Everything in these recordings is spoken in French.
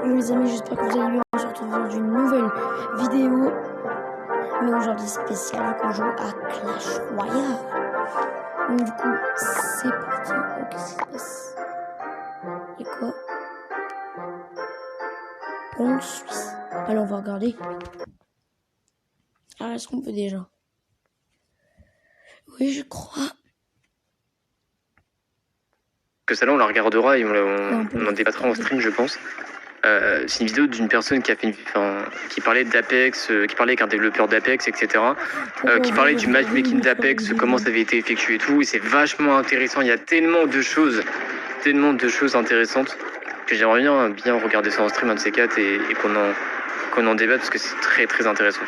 Yo les amis, j'espère que vous allez bien. On se retrouve dans une nouvelle vidéo. Mais aujourd'hui spécial, vu qu'on joue à Clash Royale. Donc du coup, c'est parti. Oh, qu'est-ce qui se passe? Et quoi? Bronze Suisse. Allez, on va regarder. Ah, est-ce qu'on peut déjà? Oui, je crois. Que celle-là, on la regardera et on en débattra en stream, je pense. C'est une vidéo d'une personne qui a fait qui parlait d'Apex, qui parlait avec un développeur d'Apex, etc. Qui parlait du matchmaking d'Apex, comment ça avait été effectué et tout. Et c'est vachement intéressant. Il y a tellement de choses intéressantes que j'aimerais bien regarder ça en stream, un de ces quatre, et qu'on en débatte parce que c'est très très intéressant.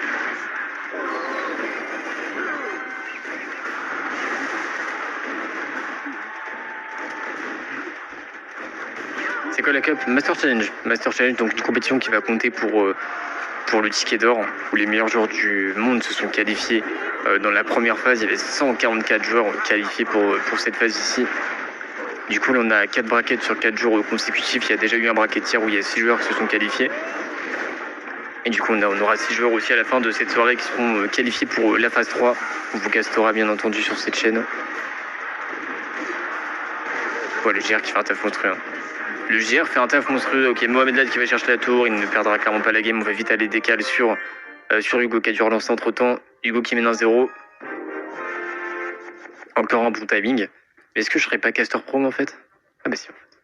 C'est quoi la cup? Master Challenge. Master Challenge, donc une compétition qui va compter pour le ticket d'or, où les meilleurs joueurs du monde se sont qualifiés. Dans la première phase, il y avait 144 joueurs qualifiés pour cette phase ici. Du coup, là, on a 4 brackets sur 4 jours consécutifs. Il y a déjà eu un bracket hier où il y a 6 joueurs qui se sont qualifiés. Et du coup, on aura 6 joueurs aussi à la fin de cette soirée qui seront qualifiés pour la phase 3. On vous castera bien entendu sur cette chaîne. Voilà, le GR qui fait un taf monstrueux. Le GR fait un taf monstrueux. Ok, Mohamed Lad qui va chercher la tour. Il ne perdra clairement pas la game. On va vite aller décaler sur Hugo qui a dû relancer entre temps. Hugo qui mène 1-0. Encore un bon timing. Mais est-ce que je serais pas caster pro en fait? Ah bah si en fait.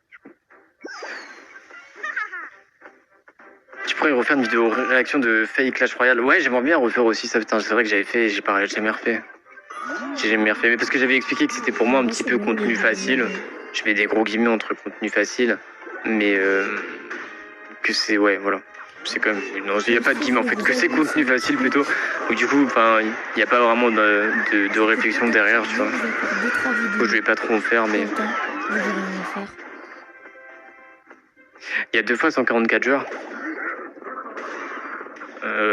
Tu pourrais refaire une vidéo réaction de Faye Clash Royale. Ouais, j'aimerais bien refaire aussi ça. Putain, c'est vrai que j'avais fait, j'ai jamais refait. J'ai jamais refait. Mais parce que j'avais expliqué que c'était pour moi un petit peu contenu facile. Je mets des gros guillemets entre contenu facile. Mais que c'est, ouais, voilà. C'est quand même, non, il n'y a pas de guillemets en fait, que c'est contenu facile plutôt. Ou du coup, enfin, il n'y a pas vraiment de réflexion derrière, tu vois. Je vais pas trop en faire, mais. Il y a 2 fois 144 joueurs.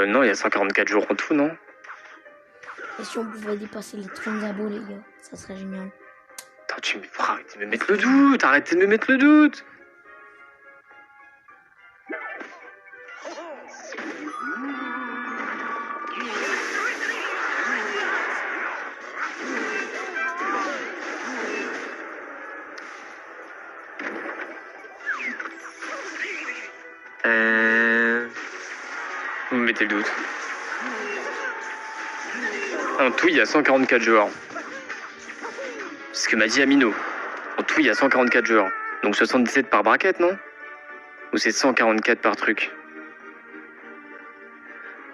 Non, il y a 144 joueurs en tout, non? Et si on pouvait dépasser les 30 abos, les gars, ça serait génial. Attends, arrêtez de me mettre le doute, arrêtez de me mettre le doute. Vous me mettez le doute. En tout, il y a 144 joueurs. C'est ce que m'a dit Amino. En tout, il y a 144 joueurs. Donc 77 par bracket, non? Ou c'est 144 par truc?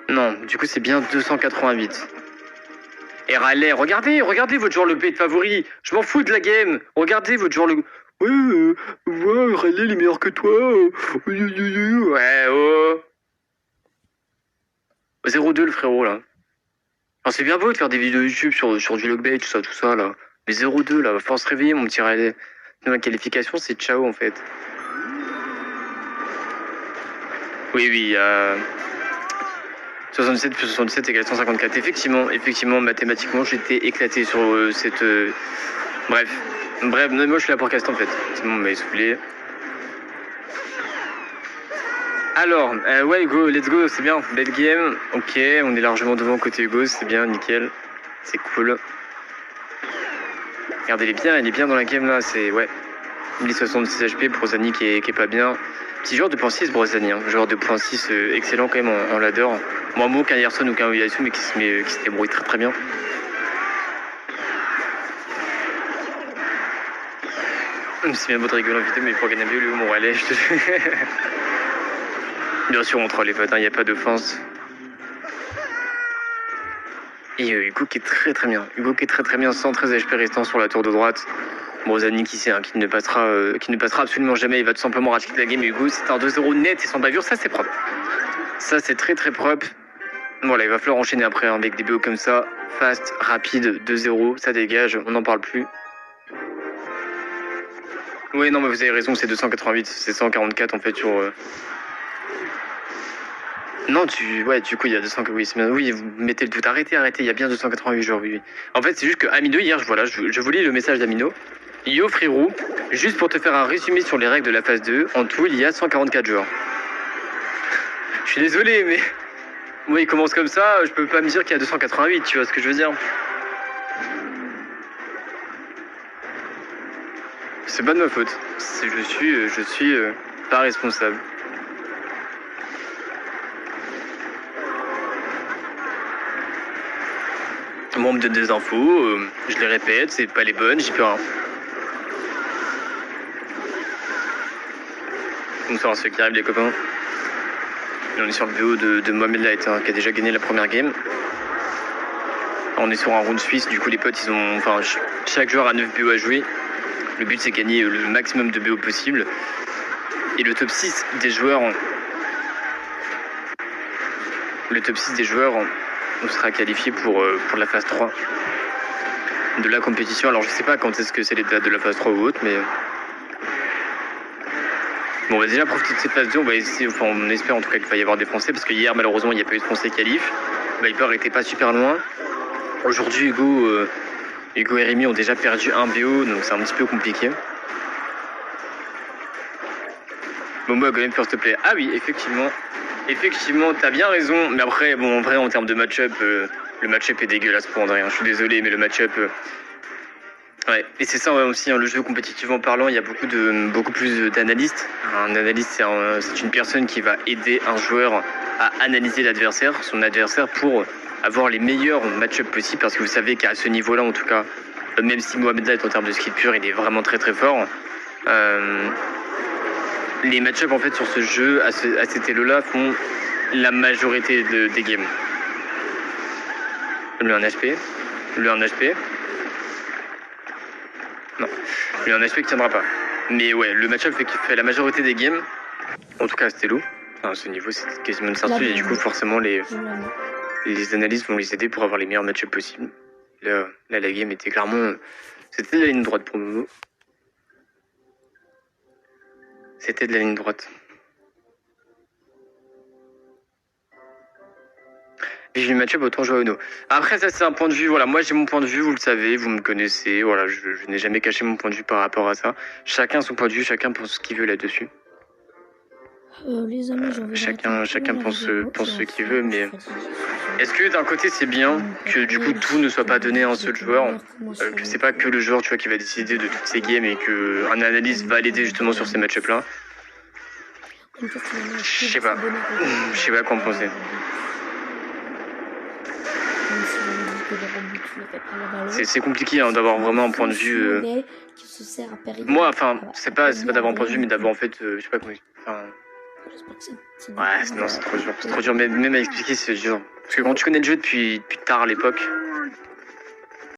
Non, du coup, c'est bien 288. Et Raleigh, regardez votre joueur le de favori. Je m'en fous de la game. Regardez votre joueur le... Ouais, Raleigh, il est meilleur que toi. Ouais, oh. 0-2 le frérot là. Alors, c'est bien beau de faire des vidéos YouTube sur du logbait, tout ça là. Mais 0-2 là, va falloir se réveiller mon petit Raleigh. Ma qualification c'est ciao en fait. Oui, 67 plus 77 égale 154. Effectivement, mathématiquement j'étais éclaté sur cette... Bref, moi je suis là pour caster en fait. C'est bon, on m'a essoufflé. Alors, ouais Hugo, let's go, c'est bien, belle game, ok, on est largement devant côté Hugo, c'est bien, nickel, c'est cool. Regardez, il est bien dans la game là, c'est, ouais, 1066 HP, Brozani qui est pas bien. Petit joueur de 2.6 Brozani, hein. Joueur de 2.6 excellent quand même en ladder. Moins beau qu'un Yerson ou qu'un Oyasu, mais qui se débrouille très très bien. C'est bien beau de rigoler en vidéo, mais pour gagner mieux, le mon relais, je te Bien sûr, on troll les potes, il n'y a pas d'offense. Et Hugo qui est très très bien. 113 HP restant sur la tour de droite. Brozani qui sait, qui ne passera absolument jamais. Il va tout simplement racheter la game. Hugo, c'est un 2-0 net et sans bavure. Ça, c'est propre. Ça, c'est très très propre. Voilà, il va falloir enchaîner après avec des BO comme ça. Fast, rapide, 2-0. Ça dégage, on n'en parle plus. Oui, non, mais vous avez raison, c'est 288. C'est 144 en fait sur... Non, du coup, il y a 200... Oui, c'est bien. Oui, vous mettez le doute. Arrêtez, il y a bien 288 joueurs, oui. En fait, c'est juste que Amino, hier, je vous lis le message d'Amino. Yo, frérot, juste pour te faire un résumé sur les règles de la phase 2, en tout, il y a 144 joueurs. Je suis désolé, mais moi il commence comme ça, je peux pas me dire qu'il y a 288, tu vois ce que je veux dire. C'est pas de ma faute. Je suis pas responsable. Moi on me donne des infos, je les répète, c'est pas les bonnes, j'y peux rien. Bonsoir à ceux qui arrivent les copains. Et on est sur le BO de Mohamed Light hein, qui a déjà gagné la première game. On est sur un round suisse, du coup les potes ils ont. Enfin chaque joueur a 9 BO à jouer. Le but c'est gagner le maximum de BO possible. Et le top 6 des joueurs. Le top 6 des joueurs on sera qualifié pour la phase 3 de la compétition. Alors je sais pas quand est-ce que c'est les dates de la phase 3 ou autre, mais. Bon, on va déjà profiter de cette phase 2, on va essayer, enfin on espère en tout cas qu'il va y avoir des Français, parce que hier malheureusement il n'y a pas eu de Français qualif. Viper était pas super loin. Aujourd'hui Hugo et Rémi ont déjà perdu un BO, donc c'est un petit peu compliqué. Bon moi quand même s'il te plaît. Ah oui, effectivement, t'as bien raison, mais après bon en vrai en termes de match-up, le match-up est dégueulasse pour André, hein. Je suis désolé mais le match-up... Ouais, et c'est ça aussi, hein, le jeu compétitivement parlant, il y a beaucoup plus d'analystes. Un analyste, c'est une personne qui va aider un joueur à analyser son adversaire pour avoir les meilleurs match-up possibles, parce que vous savez qu'à ce niveau-là, en tout cas, même si Mohamed Light en termes de skill pur, il est vraiment très très fort, les match-up en fait sur ce jeu, à cet elo-là, font la majorité des games. Lui un HP. Non, lui un aspect qui tiendra pas. Mais ouais, le match-up fait la majorité des games. En tout cas, c'était lourd. Enfin, à ce niveau, c'est quasiment une certitude. Et du coup, forcément, les analystes vont les aider pour avoir les meilleurs match-up possibles. Là, la game était clairement... C'était de la ligne droite pour Momo. C'était de la ligne droite. Et j'ai le match-up, autant jouer à Uno. Après, ça, c'est un point de vue. Voilà, moi, j'ai mon point de vue, vous le savez, vous me connaissez. Voilà, je n'ai jamais caché mon point de vue par rapport à ça. Chacun son point de vue, chacun pense ce qu'il veut là-dessus. Les amis, chacun pense ce qu'il veut, mais est-ce que d'un côté, c'est bien que du coup, tout ne soit pas donné à un seul joueur, que c'est pas que le joueur, tu vois, qui va décider de toutes ces games et qu'un analyste va l'aider justement sur ces match-up-là? Je sais pas quoi en penser. C'est compliqué hein, d'avoir vraiment un point de vue. Moi, enfin, c'est pas d'avoir un point de vue, mais d'avoir en fait, je sais pas comment. Enfin... Ouais, non, c'est trop dur. C'est trop dur, même à expliquer, c'est dur. Parce que quand tu connais le jeu depuis tard à l'époque,